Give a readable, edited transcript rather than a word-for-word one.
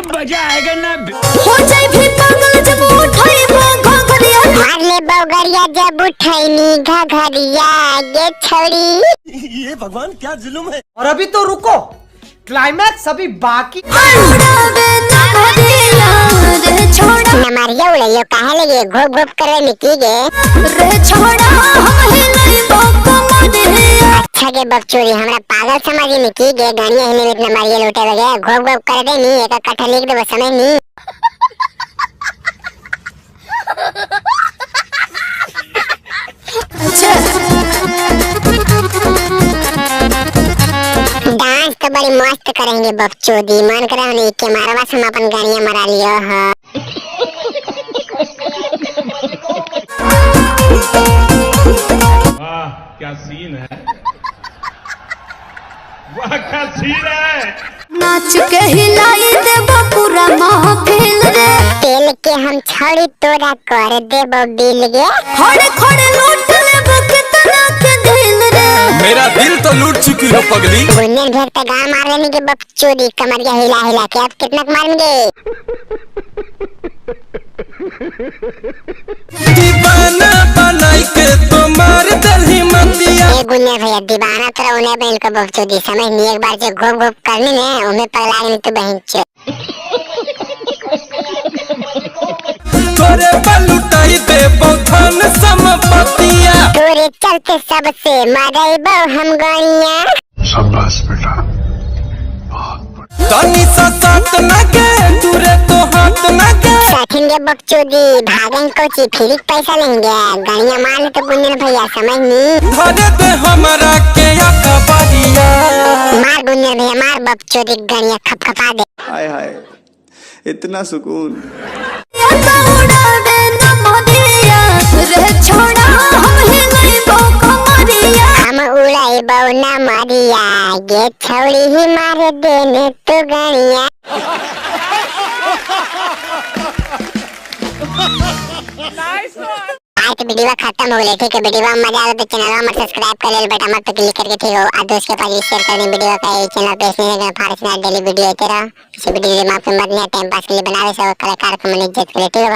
मजा आएगा ना। हो जाए भी पागल जब उठाई घघरिया, मार ले बौगरिया जब उठैनी घघरिया ये छोड़ी। ये भगवान क्या जुल्म है। और अभी तो रुको, क्लाइमैक्स अभी बाकी। नमरिया उड़ैयो काहे लगे घोप घोप करे निकी गे रे छोड़ा हम हिलाई बाप मरिया। अच्छा के बकचोदी हमरा पागल समझ निकी गे गानिया हिने में नमरिया लूटे लगे घोप घोप कर दे नी एक कट्ठा लिख दे समझ नी। डांस तो बड़ी मस्त करेंगे बकचोदी मन करे नहीं के मारवा से हम अपन गानिया मरा लियो ह। वाह क्या सीन है, वाह क्या सीन है। नाच के हिलाई देबो पूरा महफिल रे, तेल के हम छड़ी तोरा कर देबो बिल गे खड़े खड़े लूट लेबो कितना के दिल रे। मेरा दिल तो लूट चुकी हो पगली। बुनियन भेद का गाँव मार लेने के बकचोदी कमरिया हिला हिला के अब कितना मारेंगे। दीवाना बनाई के तो मार दलही मंदिया। ए गुन्ने भैया दीवाना तरह उन्हें बहन को बकचोदी समझ नहीं एक बार जो घोप घोप करनी ने उन्हें पगला नहीं तो बहन चो। तोरे बलुटाई दे बहुधन संपत्तिया। तोरे चलते सबसे मारे बहु हम गानिया। शाबाश बेटा। तनी सा साथ न के दूरे तो हाथ न के। साथिंगे बकचोदी भागें कोची फिर पैसा लेंगे गानिया मार ले तो गुन्ने भैया समझ नहीं। धरे दे हमरा के अखबारिया। मार गुन्ने भैया मार बकचोदी गानिया खपखपा दे। हाय हाय इतना सुकून। हम उड़ाई बहु ना मारिया ये छोड़ी ही मारे देने तो गानिया। आज तो वीडियो खत्म हो गई ठीक है। वीडियो में मजा आया तो चैनल में सब्सक्राइब कर ले बेटा मत क्लिक करके ठीक हो और दोस्त के पास शेयर कर दे वीडियो का। चैनल पे इसने फारस ना डेली वीडियो आते रहो। इस वीडियो में आपको मत नहीं टाइम पास के लिए बनावे सब कलाकार को मन इज्जत करे ठीक है।